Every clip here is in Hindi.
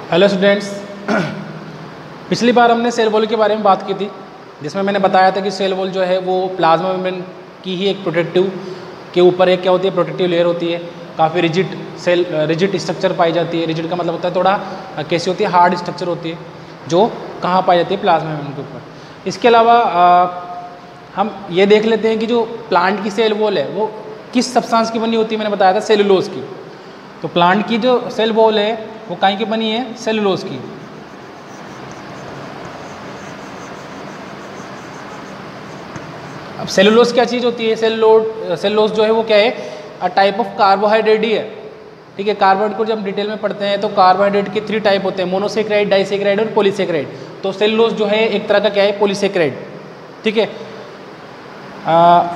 Hello students. पिछली बार हमने सेल वॉल के बारे में बात की थी, जिसमें मैंने बताया था कि सेल वॉल जो है वो प्लाज्मा मेम्ब्रेन की ही एक प्रोटेक्टिव के ऊपर एक क्या होती है, प्रोटेक्टिव लेयर होती है। काफ़ी रिजिड स्ट्रक्चर पाई जाती है। रिजिड का मतलब होता है थोड़ा कैसी होती है, हार्ड स्ट्रक्चर होती है, जो कहाँ पाई जाती है, प्लाज्मा मेम्ब्रेन के ऊपर। इसके अलावा हम ये देख लेते हैं कि जो प्लांट की सेल वॉल है वो किस सब्सटेंस की बनी होती है। मैंने बताया था सेलुलोज की। तो प्लांट की जो सेल वॉल है वो काहे की बनी है, सेलुलोज की। अब सेलुलोज क्या चीज़ होती है? सेलुलोज जो है वो क्या है, अ टाइप ऑफ कार्बोहाइड्रेट ही है। ठीक है, कार्बोहाइड्रेट को जब हम डिटेल में पढ़ते हैं तो कार्बोहाइड्रेट के 3 टाइप होते हैं, मोनोसेक्राइड, डाइसेक्राइड और पॉलीसेक्राइड। तो सेलुलोज जो है एक तरह का क्या है, पॉलीसेक्राइड। ठीक है।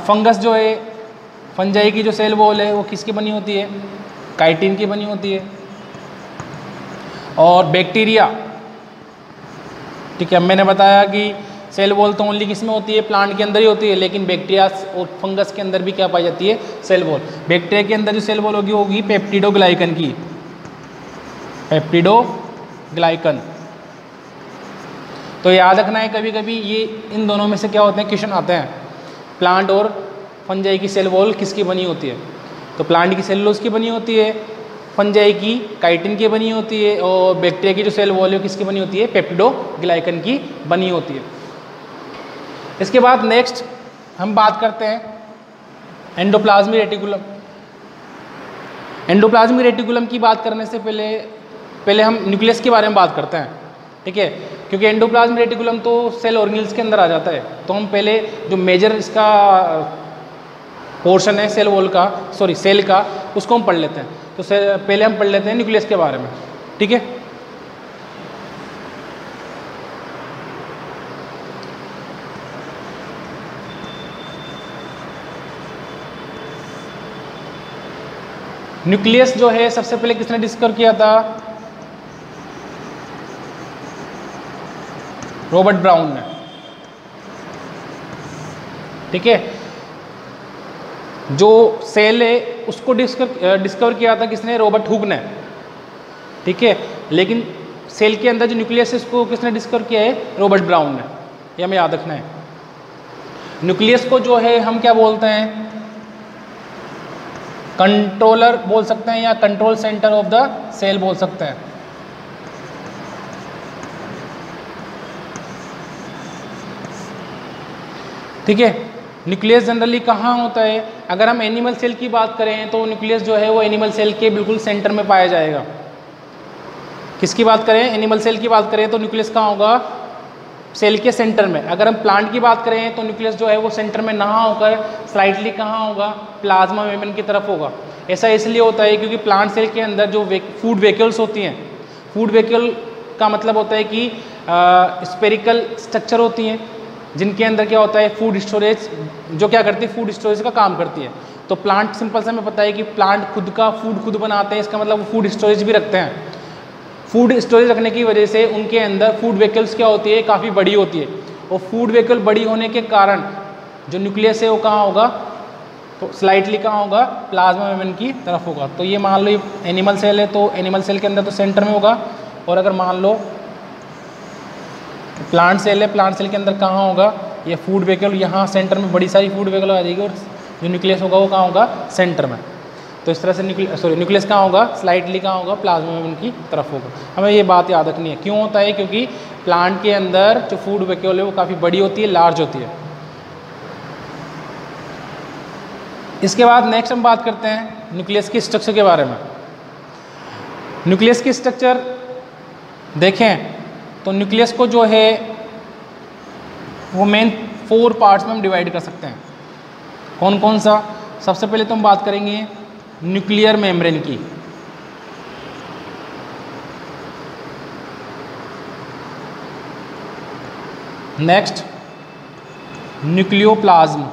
फंगस जो है, फंजाई की जो सेल वॉल है वो किसकी बनी होती है, काइटिन की बनी होती है। और बैक्टीरिया, ठीक है, मैंने बताया कि सेल वॉल तो ओनली किस में होती है, प्लांट के अंदर ही होती है, लेकिन बैक्टीरिया और फंगस के अंदर भी क्या पाई जाती है, सेल वॉल। बैक्टीरिया के अंदर जो सेल वॉल होगी पेप्टिडोग्लाइकन की, पेप्टिडोग्लाइकन। तो याद रखना है, कभी कभी ये इन दोनों में से क्या होते हैं, क्वेश्चन आते हैं, प्लांट और फंजाई की सेल वॉल किसकी बनी होती है। तो प्लांट की सेलुलोज की बनी होती है, फंजाई की काइटिन की बनी होती है, और बैक्टीरिया की जो सेल वॉल है किसकी बनी होती है, पेप्टिडोग्लाइकन की बनी होती है। इसके बाद नेक्स्ट हम बात करते हैं एंडोप्लाज्मिक रेटिकुलम। एंडोप्लाज्मिक रेटिकुलम की बात करने से पहले हम न्यूक्लियस के बारे में बात करते हैं। ठीक है, क्योंकि एंडोप्लाज्मिक रेटिकुलम तो सेल ऑर्गेनेल्स के अंदर आ जाता है। तो हम पहले जो मेजर इसका पोर्शन है सेल वॉल का, सेल का, उसको हम पढ़ लेते हैं। तो पहले हम पढ़ लेते हैं न्यूक्लियस के बारे में। ठीक है, न्यूक्लियस जो है सबसे पहले किसने डिस्कवर किया था, रॉबर्ट ब्राउन ने। ठीक है, जो सेल है उसको डिस्कवर किया था किसने, रॉबर्ट हुक ने। ठीक है, लेकिन सेल के अंदर जो न्यूक्लियस है उसको किसने डिस्कवर किया है, रॉबर्ट ब्राउन ने। ये हमें याद रखना है। न्यूक्लियस को जो है हम क्या बोलते हैं, कंट्रोलर बोल सकते हैं, या control centre of the cell बोल सकते हैं। ठीक है, न्यूक्लियस जनरली कहाँ होता है, अगर हम एनिमल सेल की बात करें तो न्यूक्लियस जो है वो एनिमल सेल के बिल्कुल सेंटर में पाया जाएगा। किसकी बात करें, एनिमल सेल की बात करें तो न्यूक्लियस कहाँ होगा, सेल के सेंटर में। अगर हम प्लांट की बात करें तो न्यूक्लियस जो है वो सेंटर में ना होकर स्लाइटली कहाँ होगा, प्लाज्मा मेम्ब्रेन की तरफ होगा। ऐसा इसलिए होता है क्योंकि प्लांट सेल के अंदर जो फूड वेक्यूल्स होती हैं, फूड वेक्यूल का मतलब होता है कि स्पेरिकल स्ट्रक्चर होती हैं, जिनके अंदर क्या होता है, फूड स्टोरेज, जो क्या करती है, फूड स्टोरेज का काम करती है। तो प्लांट, सिंपल से हमें पता है कि प्लांट खुद का फूड खुद बनाते हैं, इसका मतलब वो फूड स्टोरेज भी रखते हैं। फूड स्टोरेज रखने की वजह से उनके अंदर फूड वेक्यूल्स क्या होती है, काफ़ी बड़ी होती है। और फूड वेक्यूल बड़ी होने के कारण जो न्यूक्लियस है वो कहाँ होगा, तो स्लाइटली कहाँ होगा, प्लाज्मा मेम्ब्रेन की तरफ होगा। तो ये मान लो ये एनिमल सेल है, तो एनिमल सेल के अंदर तो सेंटर में होगा। और अगर मान लो प्लांट सेल है, प्लांट सेल के अंदर कहाँ होगा, ये फूड वेक्यूल, यहाँ सेंटर में बड़ी सारी फूड वेक्यूल आ जाएगी, और जो न्यूक्लियस होगा वो कहाँ होगा, सेंटर में। तो इस तरह से न्यूक्लियस कहाँ होगा, स्लाइटली कहाँ होगा, प्लाज्मा मेम्ब्रेन की तरफ होगा। हमें ये बात याद रखनी है। क्यों होता है, क्योंकि प्लांट के अंदर जो फूड वेक्यूल है वो काफ़ी बड़ी होती है, लार्ज होती है। इसके बाद नेक्स्ट हम बात करते हैं न्यूक्लियस की स्ट्रक्चर के बारे में। न्यूक्लियस की स्ट्रक्चर देखें तो न्यूक्लियस को जो है वो मेन 4 पार्ट्स में हम डिवाइड कर सकते हैं। कौन कौन सा? सबसे पहले तो हम बात करेंगे न्यूक्लियर मेम्ब्रेन की। Next nucleoplasm.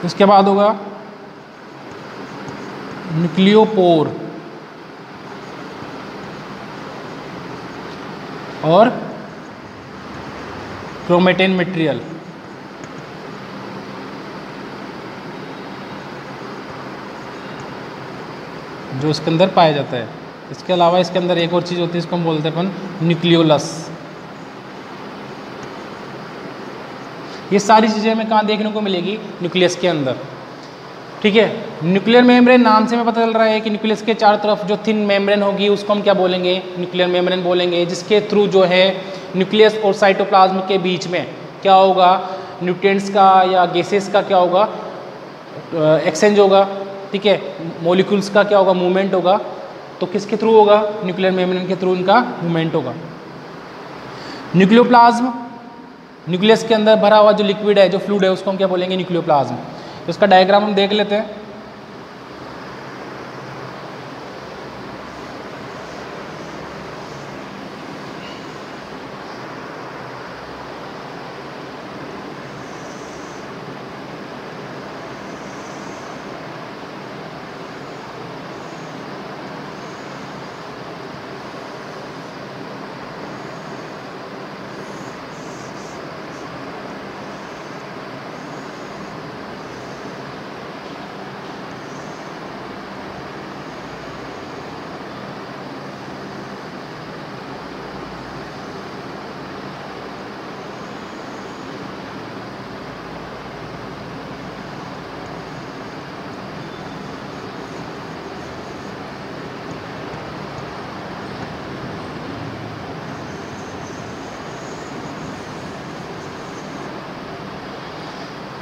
उसके बाद होगा न्यूक्लियोपोर और क्रोमेटिन मटेरियल। जो इसके अंदर पाया जाता है। इसके अलावा इसके अंदर एक और चीज़ होती है, इसको हम बोलते हैं अपन न्यूक्लियोलस। ये सारी चीज़ें हमें कहाँ देखने को मिलेगी? न्यूक्लियस के अंदर। ठीक है, न्यूक्लियर मेम्ब्रेन नाम से हमें पता चल रहा है कि न्यूक्लियस के चारों तरफ जो थिन मेम्ब्रेन होगी उसको हम क्या बोलेंगे? न्यूक्लियर मेम्ब्रेन बोलेंगे, जिसके थ्रू जो है न्यूक्लियस और साइटोप्लाज्म के बीच में क्या होगा? न्यूट्रिएंट्स का या गैसेस का क्या होगा? एक्सचेंज होगा। ठीक है, मॉलिक्यूल्स का क्या होगा? मूवमेंट होगा। तो किसके थ्रू होगा? न्यूक्लियर मेम्ब्रेन के थ्रू इनका मूवमेंट होगा। न्यूक्लियोप्लाज्म, न्यूक्लियस के अंदर भरा हुआ जो लिक्विड है, जो फ्लूइड है, उसको हम क्या बोलेंगे? न्यूक्लियोप्लाज्म। तो इसका डायग्राम हम देख लेते हैं।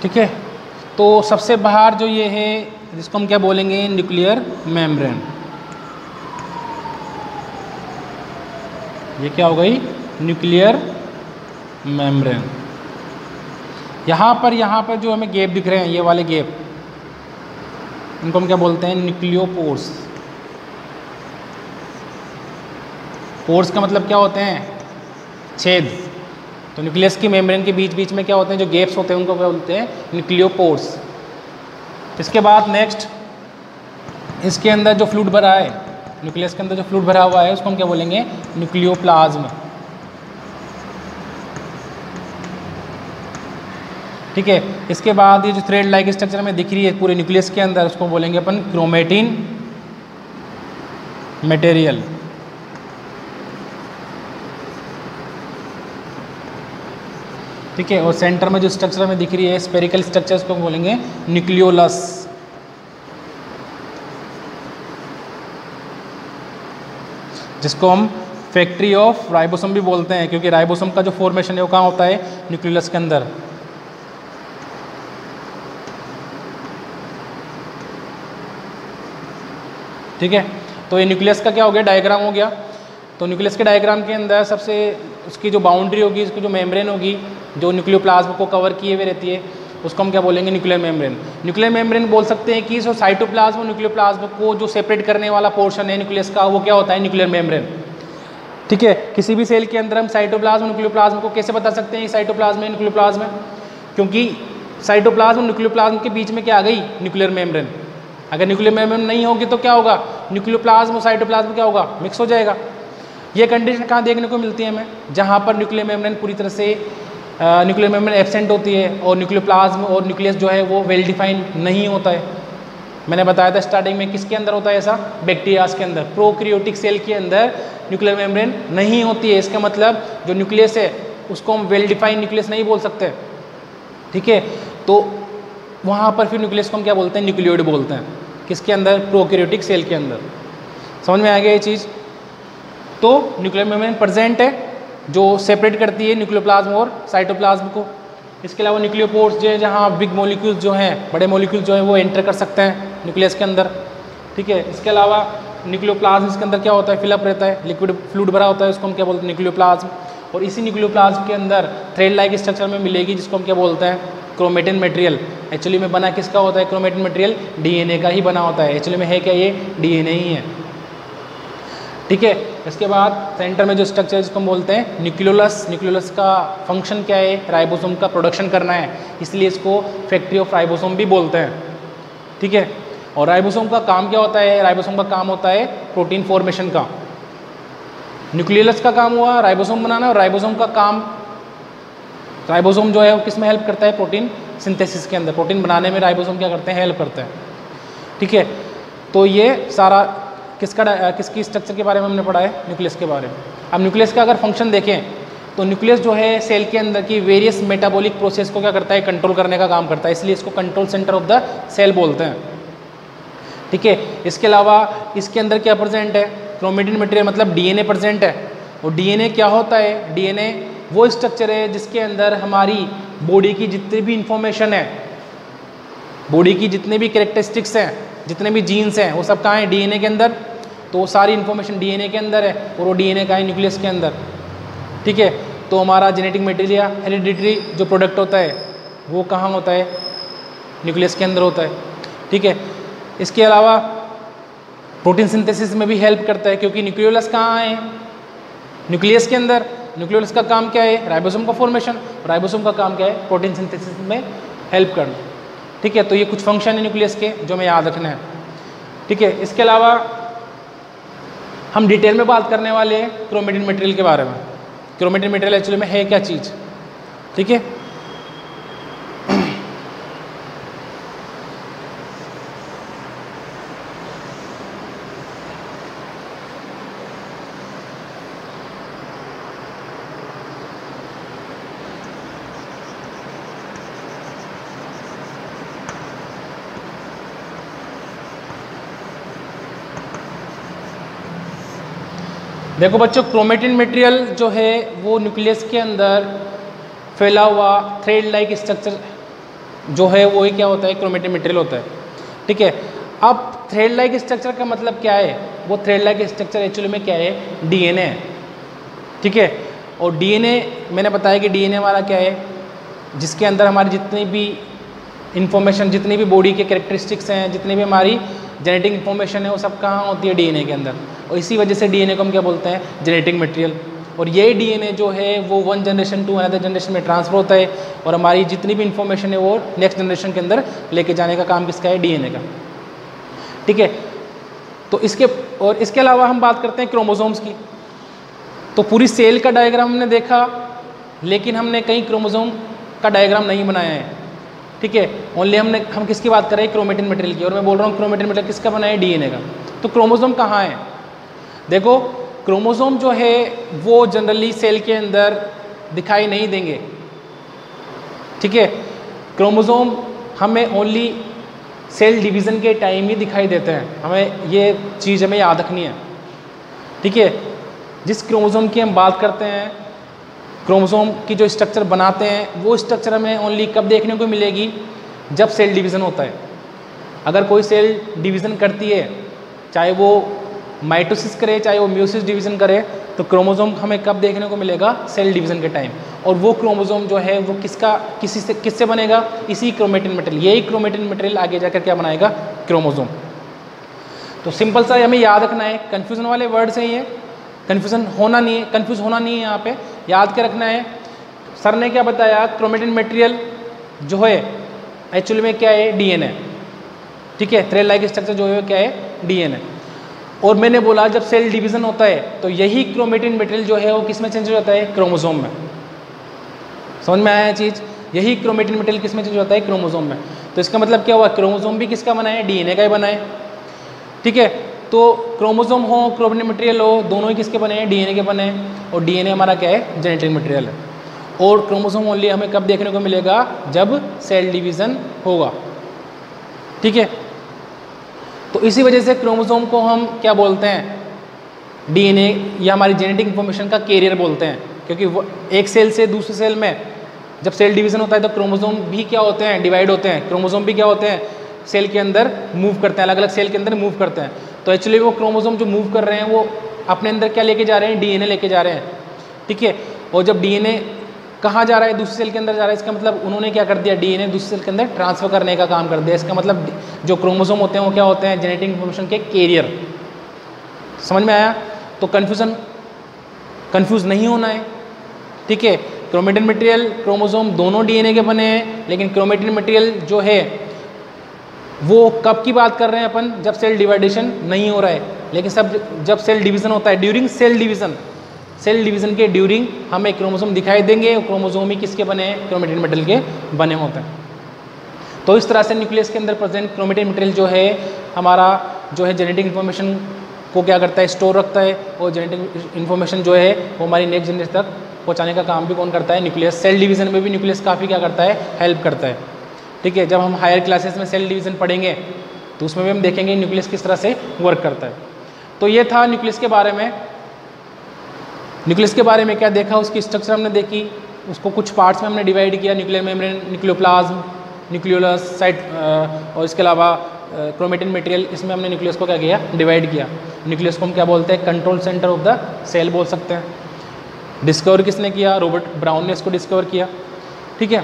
ठीक है, तो सबसे बाहर जो ये है जिसको हम क्या बोलेंगे? Nuclear membrane. ये क्या हो गई? Nuclear membrane. यहाँ पर जो हमें गैप दिख रहे हैं, ये वाले गैप, इनको हम क्या बोलते हैं? न्यूक्लियोपोर्स। पोर्स का मतलब क्या होते हैं? छेद। तो न्यूक्लियस की मेम्ब्रेन के बीच बीच में क्या होते हैं? जो गैप्स होते हैं उनको क्या बोलते हैं? न्यूक्लियोपोर्स। इसके बाद नेक्स्ट, इसके अंदर जो फ्लूइड भरा है, न्यूक्लियस के अंदर जो फ्लूइड भरा हुआ है, उसको हम क्या बोलेंगे? न्यूक्लियोप्लाज्म। ठीक है, इसके बाद ये जो थ्रेड लाइक स्ट्रक्चर में दिख रही है पूरे न्यूक्लियस के अंदर, उसको बोलेंगे अपन क्रोमेटिन मटेरियल। ठीक है, और सेंटर में जो स्ट्रक्चर में दिख रही है स्पेरिकल स्ट्रक्चर, उसको बोलेंगे न्यूक्लियोलस। जिसको हम फैक्ट्री ऑफ राइबोसोम भी बोलते हैं, क्योंकि राइबोसोम का जो फॉर्मेशन है वो कहाँ होता है? न्यूक्लियोलस के अंदर। ठीक है, तो ये न्यूक्लियस का क्या हो गया? डायग्राम हो गया। तो न्यूक्लियस के डायग्राम के अंदर सबसे उसकी जो बाउंड्री होगी, उसकी जो मेम्ब्रेन होगी, जो न्यूक्लियोप्लाज्म को कवर किए हुए रहती है, उसको हम क्या बोलेंगे? Nuclear membrane. न्यूक्लियर मेम्ब्रेन बोल सकते हैं कि साइटोप्लाज्म और न्यूक्लियोप्लाज्म को जो सेपरेट करने वाला पोर्शन है न्यूक्लियस का, वो क्या होता है? Nuclear membrane. ठीक है, किसी भी सेल के अंदर हम साइटोप्लाज्म न्यूक्लियोप्लाज्म को कैसे बता सकते हैं? साइटोप्लाज्म है, न्यूक्लियोप्लाज्म है, क्योंकि साइटोप्लाज्म और न्यूक्लियोप्लाज्म के बीच में क्या आ गई? Nuclear membrane. अगर न्यूक्लियर मेम्ब्रेन नहीं होगी तो क्या होगा? न्यूक्लियोप्लाज्म और साइटोप्लाज्म क्या होगा? मिक्स हो जाएगा। ये कंडीशन कहाँ देखने को मिलती है हमें? जहाँ पर न्यूक्लियर मेम्ब्रेन पूरी तरह से न्यूक्लियर मेम्ब्रेन एब्सेंट होती है और न्यूक्लियोप्लाज्म और न्यूक्लियस जो है वो वेल डिफाइंड नहीं होता है। मैंने बताया था स्टार्टिंग में, किसके अंदर होता है ऐसा? बैक्टीरियाज के अंदर। प्रोकैरियोटिक सेल के अंदर न्यूक्लियर मेम्ब्रेन नहीं होती है। इसका मतलब जो न्यूक्लियस है उसको हम वेल डिफाइंड न्यूक्लियस नहीं बोल सकते। ठीक है, तो वहाँ पर फिर न्यूक्लियस को हम क्या बोलते हैं? न्यूक्लियोइड बोलते हैं। किसके अंदर? प्रोकैरियोटिक सेल के अंदर। समझ में आ गया ये चीज़? तो न्यूक्लियर मेम्ब्रेन प्रेजेंट है जो सेपरेट करती है न्यूक्लियोप्लाज्म और साइटोप्लाज्म को। इसके अलावा न्यूक्लियोपोर्स जो है, जहाँ बिग मॉलिक्यूल्स जो हैं, बड़े मॉलिक्यूल्स जो हैं वो एंटर कर सकते हैं न्यूक्लियस के अंदर। ठीक है, इसके अलावा न्यूक्लियोप्लाज्म इसके अंदर क्या होता है? फिलअप रहता है, लिक्विड फ्लूइड भरा होता है, उसको हम क्या बोलते हैं? न्यूक्लियोप्लाज्म। और इसी न्यूक्लियोप्लाज्म के अंदर थ्रेड लाइक स्ट्रक्चर में मिलेगी, जिसको हम क्या बोलते हैं? Chromatin material. एक्चुअली में बना किसका होता है क्रोमेटिन मटेरियल? डीएनए का ही बना होता है। एक्चुअली में है क्या? ये डीएनए ही है। ठीक है, इसके बाद सेंटर में जो स्ट्रक्चर है जिसको हम बोलते हैं न्यूक्लियोलस। न्यूक्लियोलस का फंक्शन क्या है? राइबोसोम का प्रोडक्शन करना है, इसलिए इसको फैक्ट्री ऑफ राइबोसोम भी बोलते हैं। ठीक है, और राइबोसोम का काम क्या होता है? राइबोसोम का काम होता है प्रोटीन फॉर्मेशन का। न्यूक्लियोलस का काम हुआ राइबोसोम बनाना, और राइबोसोम का काम, राइबोसोम जो है वो किस में हेल्प करता है? प्रोटीन सिंथेसिस के अंदर। प्रोटीन बनाने में राइबोसोम क्या करते हैं? हेल्प करते हैं। ठीक है, तो ये सारा किसकी स्ट्रक्चर के बारे में हमने पढ़ा है? न्यूक्लियस के बारे में। अब न्यूक्लियस का अगर फंक्शन देखें तो न्यूक्लियस जो है सेल के अंदर की वेरियस मेटाबॉलिक प्रोसेस को क्या करता है? कंट्रोल करने का काम करता है, इसलिए इसको control centre of the cell बोलते हैं। ठीक है, इसके अलावा इसके अंदर क्या प्रेजेंट है? क्रोमेटिन मटेरियल मतलब डीएनए प्रेजेंट है। और डीएनए क्या होता है? डीएनए वो स्ट्रक्चर है जिसके अंदर हमारी बॉडी की जितनी भी इंफॉर्मेशन है, बॉडी की जितने भी कैरेक्टरिस्टिक्स हैं, जितने भी जीन्स हैं, वो सब कहाँ हैं? डीएनए के अंदर। तो वो सारी इन्फॉर्मेशन डीएनए के अंदर है और वो डीएनए का है न्यूक्लियस के अंदर। ठीक है, तो हमारा जेनेटिक मटेरियल हेरिडिटरी जो प्रोडक्ट होता है वो कहाँ होता है? न्यूक्लियस के अंदर होता है। ठीक है, इसके अलावा प्रोटीन सिंथेसिस में भी हेल्प करता है, क्योंकि न्यूक्लियोलस कहाँ है? न्यूक्लियस के अंदर। न्यूक्लियोलस का काम क्या है? राइबोसोम का फॉर्मेशन। राइबोसोम का काम क्या है? प्रोटीन सिंथेसिस में हेल्प करना। ठीक है, तो ये कुछ फंक्शन है न्यूक्लियस के जो हमें याद रखना है। ठीक है, इसके अलावा हम डिटेल में बात करने वाले हैं क्रोमेटिन मटेरियल के बारे में। क्रोमेटिन मटेरियल एक्चुअली में है क्या चीज़? ठीक है, देखो बच्चों, क्रोमेटिन मटेरियल जो है वो न्यूक्लियस के अंदर फैला हुआ थ्रेड लाइक स्ट्रक्चर जो है वो ही क्या होता है? क्रोमेटिन मटेरियल होता है। ठीक है, अब थ्रेड लाइक स्ट्रक्चर का मतलब क्या है? वो थ्रेड लाइक स्ट्रक्चर एक्चुअली में क्या है? डीएनए है। ठीक है, और डीएनए मैंने बताया कि डीएनए हमारा क्या है? जिसके अंदर हमारी जितनी भी इंफॉर्मेशन, जितनी भी बॉडी के कैरेक्टरिस्टिक्स हैं, जितनी भी हमारी जेनेटिक इन्फॉर्मेशन है, वो सब कहाँ होती है? डीएनए के अंदर। और इसी वजह से डीएनए को हम क्या बोलते हैं? Genetic material. और ये डीएनए जो है वो one generation to another generation में ट्रांसफर होता है, और हमारी जितनी भी इन्फॉर्मेशन है वो नेक्स्ट जनरेशन के अंदर लेके जाने का काम किसका है? डीएनए का। ठीक है, तो इसके अलावा हम बात करते हैं क्रोमोसोम्स की। तो पूरी सेल का डायग्राम हमने देखा, लेकिन हमने कहीं क्रोमोसोम का डायग्राम नहीं बनाया है। ठीक है, ओनली हम किसकी बात कर रहे हैं? क्रोमेटिन मटेरियल की। और मैं बोल रहा हूँ क्रोमेटिन मटेरियल किसका बना है? डीएनए का। तो क्रोमोसोम कहाँ है? देखो, क्रोमोसोम जो है वो जनरली सेल के अंदर दिखाई नहीं देंगे। ठीक है, क्रोमोसोम हमें ओनली सेल डिवीज़न के टाइम ही दिखाई देते हैं। हमें ये चीज़ हमें याद रखनी है। ठीक है, जिस क्रोमोसोम की हम बात करते हैं, क्रोमोसोम की जो स्ट्रक्चर बनाते हैं, वो स्ट्रक्चर हमें ओनली कब देखने को मिलेगी? जब सेल डिवीज़न होता है। अगर कोई सेल डिवीज़न करती है, चाहे वो माइटोसिस करे चाहे वो म्यूसिस डिवीज़न करे, तो क्रोमोसोम हमें कब देखने को मिलेगा? सेल डिवीज़न के टाइम। और वो क्रोमोसोम जो है वो किससे बनेगा? इसी क्रोमेटिन मटेरियल। यही क्रोमेटिन मटेरियल आगे जाकर क्या बनाएगा? क्रोमोसोम। तो सिंपल सा हमें याद रखना है, कन्फ्यूज़न वाले वर्ड्स हैं ये, कन्फ्यूज़ होना नहीं है यहाँ पे, याद के रखना है। सर ने क्या बताया? क्रोमेटिन मटेरियल जो है एक्चुअली में क्या है? डीएनए। ठीक है, थ्रेड लाइक स्ट्रक्चर जो है क्या है? डीएनए। और मैंने बोला जब सेल डिवीज़न होता है तो यही क्रोमेटिन मटेरियल जो है वो किस में चेंज हो जाता है? क्रोमोसोम में। समझ में आया चीज़? यही क्रोमेटिन मटेरियल किस में चेंज होता है? क्रोमोसोम में। तो इसका मतलब क्या हुआ? क्रोमोसोम भी किसका बना है? डीएनए का ही बना है। ठीक है, तो क्रोमोसोम हो, क्रोमेटिन मटेरियल हो, दोनों ही किसके बने हैं? डीएनए के बने हैं। और डीएनए हमारा क्या है? जेनेटिक मटेरियल है। और क्रोमोसोम ओनली हमें कब देखने को मिलेगा? जब सेल डिवीज़न होगा। ठीक है, तो इसी वजह से क्रोमोसोम को हम क्या बोलते हैं? डीएनए या हमारी जेनेटिक इन्फॉर्मेशन का कैरियर बोलते हैं, क्योंकि वो एक सेल से दूसरे सेल में जब सेल डिवीज़न होता है तो क्रोमोसोम भी क्या होते हैं? डिवाइड होते हैं। क्रोमोसोम भी क्या होते हैं? सेल के अंदर मूव करते हैं, अलग अलग सेल के अंदर मूव करते हैं। तो एक्चुअली वो क्रोमोसोम जो मूव कर रहे हैं वो अपने अंदर क्या लेके जा रहे हैं? डीएनए लेके जा रहे हैं। ठीक है, और जब डीएनए कहाँ जा रहा है? दूसरे सेल के अंदर जा रहा है। इसका मतलब उन्होंने क्या कर दिया? डीएनए दूसरे सेल के अंदर ट्रांसफर करने का काम कर दिया। इसका मतलब जो क्रोमोसोम होते हैं वो क्या होते हैं? जेनेटिक इन्फॉर्मेशन के कैरियर। समझ में आया? तो कन्फ्यूज़ नहीं होना है। ठीक है, क्रोमेटिन मटेरियल, क्रोमोसोम दोनों डीएनए के बने हैं, लेकिन क्रोमेटिन मटेरियल जो है वो कब की बात कर रहे हैं अपन? जब सेल डिवाइडेशन नहीं हो रहा है। लेकिन जब सेल डिवीज़न होता है, ड्यूरिंग सेल डिवीज़न के ड्यूरिंग हमें क्रोमोसोम दिखाई देंगे। और क्रोमोसोम ही किसके बने हैं? क्रोमेटिन मटेरियल के बने होते हैं। तो इस तरह से न्यूक्लियस के अंदर प्रेजेंट क्रोमेटिन मटेरियल जो है हमारा जो है जेनेटिक इन्फॉर्मेशन को क्या करता है, स्टोर रखता है, और जेनेटिक इन्फॉर्मेशन जो है वो हमारी नेक्स्ट जनरेशन तक पहुँचाने का काम भी कौन करता है, न्यूक्लियस। सेल डिवीज़न में भी न्यूक्लियस काफ़ी क्या करता है, हेल्प करता है। ठीक है, जब हम हायर क्लासेस में सेल डिवीज़न पढ़ेंगे तो उसमें भी हम देखेंगे न्यूक्लियस किस तरह से वर्क करता है। तो ये था न्यूक्लियस के बारे में। न्यूक्लियस के बारे में क्या देखा, उसकी स्ट्रक्चर हमने देखी, उसको कुछ पार्ट्स में हमने डिवाइड किया, nuclear membrane, nucleoplasm, nucleolus site, और इसके अलावा क्रोमेटिन मटेरियल, इसमें हमने न्यूक्लियस को क्या किया, डिवाइड किया। न्यूक्लियस को हम क्या बोलते हैं, control centre of the cell बोल सकते हैं। डिस्कवर किसने किया, रॉबर्ट ब्राउन ने इसको डिस्कवर किया। ठीक है,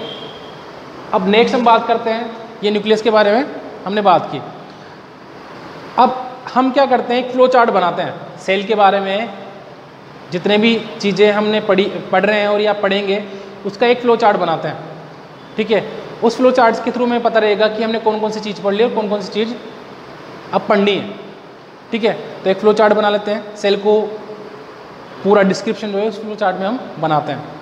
अब नेक्स्ट हम बात करते हैं, ये न्यूक्लियस के बारे में हमने बात की। अब हम क्या करते हैं, एक फ्लो चार्ट बनाते हैं सेल के बारे में। जितने भी चीज़ें हमने पढ़ रहे हैं और या पढ़ेंगे, उसका एक फ्लो चार्ट बनाते हैं। ठीक है, उस फ्लो चार्ट के थ्रू हमें पता रहेगा कि हमने कौन कौन सी चीज़ पढ़ ली और कौन कौन सी चीज़ अब पढ़नी है। ठीक है, तो एक फ्लो चार्ट बना लेते हैं, सेल को पूरा डिस्क्रिप्शन जो है उस फ्लो चार्ट में हम बनाते हैं।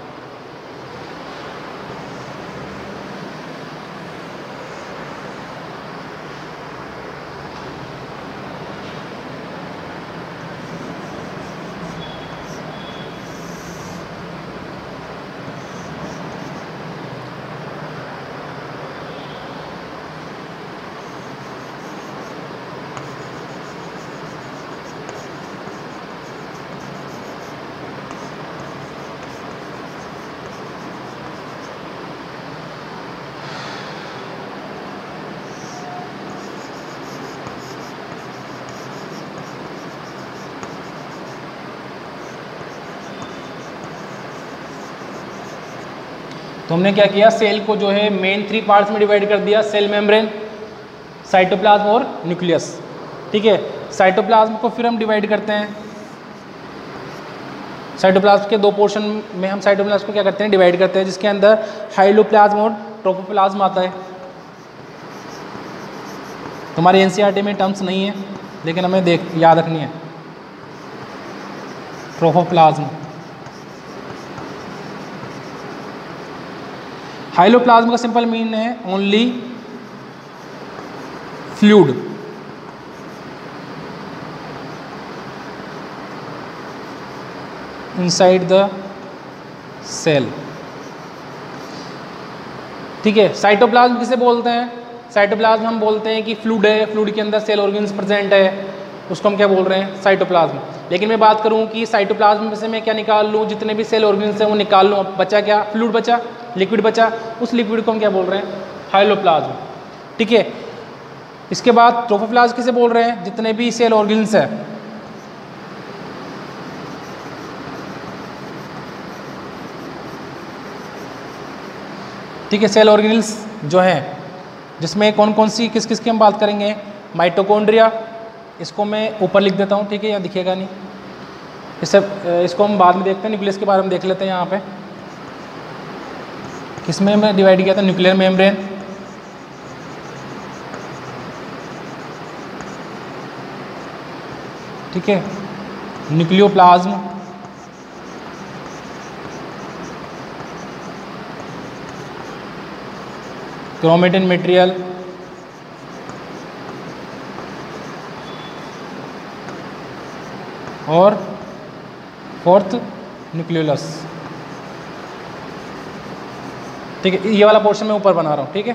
तो हमने क्या किया, सेल को जो है मेन 3 पार्ट्स में डिवाइड कर दिया, सेल मेम्ब्रेन, साइटोप्लाज्म और न्यूक्लियस। ठीक है, साइटोप्लाज्म को फिर हम डिवाइड करते हैं। साइटोप्लाज्म के 2 पोर्शन में हम साइटोप्लाज्म को क्या करते हैं, डिवाइड करते हैं, जिसके अंदर हाइलोप्लाज्म और ट्रोपोप्लाज्म आता है। तुम्हारी एनसीईआरटी में टर्म्स नहीं है, लेकिन हमें याद रखनी है। ट्रोपोप्लाज्म, हाइलोप्लाज्म का सिंपल मीन है only fluid. Inside the cell. ठीक है, साइटोप्लाज्म किसे बोलते हैं, साइटोप्लाज्म हम बोलते हैं कि फ्लूइड है, फ्लूइड के अंदर सेल ऑर्गन्स प्रेजेंट है, उसको हम क्या बोल रहे हैं, साइटोप्लाज्म। लेकिन मैं बात करूं कि साइटोप्लाज्म में से मैं क्या निकाल लूं, जितने भी सेल ऑर्गन्स हैं वो निकाल लूं, बचा क्या, फ्लूइड बचा, लिक्विड बचा, उस लिक्विड को हम क्या बोल रहे हैं, हाइलोप्लाज्म। ठीक है, इसके बाद ट्रोपोप्लाज्म किसे बोल रहे हैं, जितने भी सेल ऑर्गन्स है, ठीक है, सेल ऑर्गेनल्स जो है, जिसमें कौन कौन सी किस किस की हम बात करेंगे, माइटोकॉन्ड्रिया, इसको मैं ऊपर लिख देता हूँ। ठीक है, यहाँ दिखेगा नहीं, इसको हम बाद में देखते हैं। न्यूक्लियस के बारे में देख लेते हैं। यहाँ पे किसमें मैं डिवाइड किया था, न्यूक्लियर मेम्ब्रेन, ठीक है, न्यूक्लियोप्लाज्म, क्रोमेटिन मटेरियल, और फोर्थ न्यूक्लियोलस। ठीक है, ये वाला पोर्शन मैं ऊपर बना रहा हूँ। ठीक है,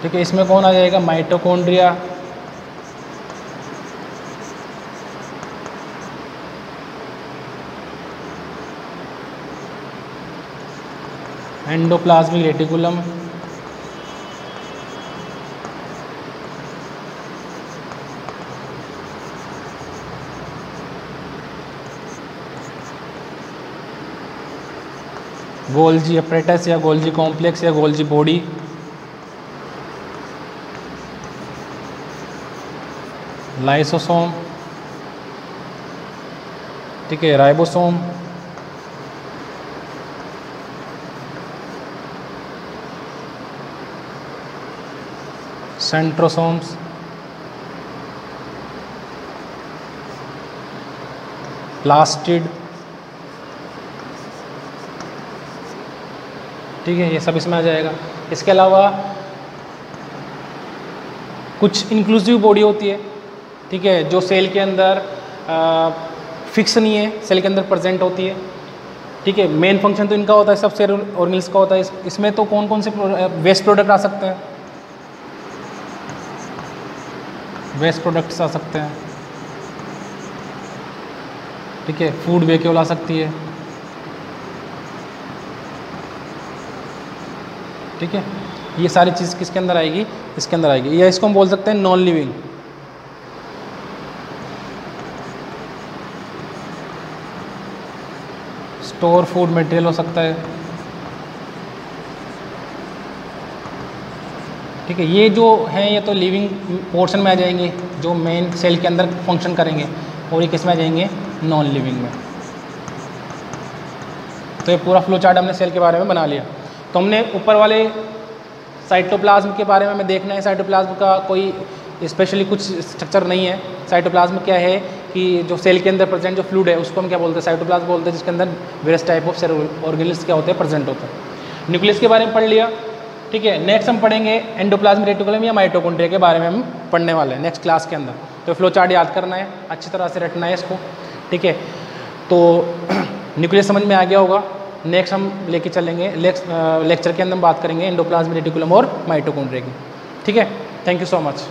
ठीक है, इसमें कौन आ जाएगा, mitochondria, endoplasmic reticulum, Golgi apparatus या गोल्जी कॉम्प्लेक्स या गोल्जी बॉडी, लाइसोसोम, ठीक है, राइबोसोम, सेंट्रोसोम्स, प्लास्टिड, ठीक है, ये सब इसमें आ जाएगा। इसके अलावा कुछ इंक्लूसिव बॉडी होती है, ठीक है, जो सेल के अंदर फिक्स नहीं है, सेल के अंदर प्रेजेंट होती है, ठीक है। मेन फंक्शन तो इनका होता है, सब सेल ऑर्गेनेल्स का होता है। इसमें तो कौन कौन से वेस्ट प्रोडक्ट आ सकते हैं? वेस्ट प्रोडक्ट्स आ सकते हैं, ठीक है, फूड वैक्यूल आ सकती है, ठीक है। ये सारी चीज़ किसके अंदर आएगी? इसके अंदर आएगी, या इसको हम बोल सकते हैं non living. Store food material हो सकता है, ठीक है। ये जो है ये तो लिविंग पोर्शन में आ जाएंगे, जो मेन सेल के अंदर फंक्शन करेंगे, और ये किस में आ जाएंगे? नॉन लिविंग में। तो ये पूरा फ्लो चार्ट हमने सेल के बारे में बना लिया। तो हमने ऊपर वाले साइटोप्लाज्म के बारे में हमें देखना है। साइटोप्लाज्म का कोई स्पेशली कुछ स्ट्रक्चर नहीं है। साइटोप्लाज्म क्या है कि जो सेल के अंदर प्रेजेंट जो फ्लूइड है उसको हम क्या बोलते हैं? साइटोप्लाज्म बोलते हैं, जिसके अंदर various type of cell organelles क्या होते हैं? प्रेजेंट होते हैं। न्यूक्लियस के बारे में पढ़ लिया, ठीक है। नेक्स्ट हम पढ़ेंगे एंडोप्लाज्मिक रेटिकुलम या माइटोकॉन्ड्रिया के बारे में हम पढ़ने वाले हैं नेक्स्ट क्लास के अंदर। तो फ्लो चार्ट याद करना है, अच्छी तरह से रटना है इसको, ठीक है। तो न्यूक्लियस समझ में आ गया होगा। नेक्स्ट हम लेके चलेंगे लेक्चर के अंदर हम बात करेंगे एंडोप्लाज्मिक रेटिकुलम और माइटोकॉन्ड्रिया की, ठीक है। Thank you so much.